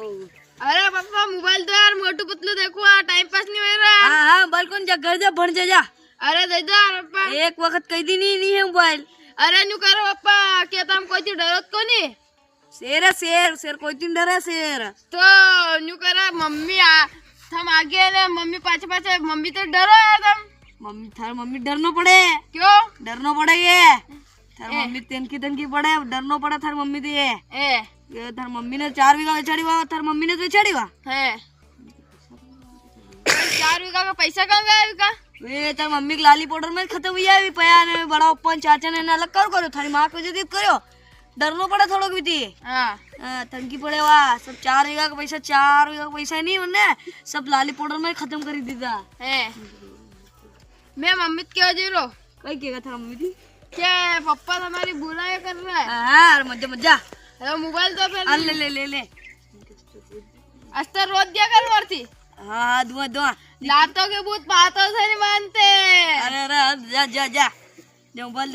अरे पापा मोबाइल दो यार, मोटू पतलू देखो, टाइम पास नहीं हो रहा। हाँ हाँ बालकोन जा, घर जा, भण जा। अरे दे दो यार पापा। एक वक्त कही दी नहीं है मोबाइल। अरे न्यू करो पापा, क्या तुम कोई थी डरत को नहीं? शेर है शेर, शेर कोई तीन डर है शेर। तो न्यू करा मम्मी हम आगे ने मम्मी पाछे पाछे, मम्मी तो डरो यार तुम। मम्मी थार मम्मी डरनो पड़े। क्यों डरनो पड़ेगे? थार मम्मी तनकी पड़े, डरनो पड़े थार मम्मी दे। ये थार मम्मी ने 4 बीघा बेचाड़ी वा, थार मम्मी ने बेचाड़ी वा है। 4 बीघा का पैसा कहाँ गया का? वे तार मम्मी की लाली पाउडर में खत्म हुई है, पया ने बड़ा अपन चाचा ने अलग करो थारी माँ को जदीद करो। डरनो पड़े थोड़ो भी थी। हां तंकी पड़े वा सब 4 बीघा का पैसा, 4 बीघा का पैसा नहीं उन्ने सब लाली पाउडर में खत्म कर दीदा है। मैं मम्मी क्यों जीरो कई केगा था मम्मी थी क्या पापा हमारी बुराई कर रहा है? हां मजा मजा। अरे मोबाइल तो फिर ले ले ले ले अस्तर रोज दिया कर वरती। हाँ दुआ दुआ लातों के भूत बातों से नहीं मानते। अरे अरे जा जा जा मोबाइल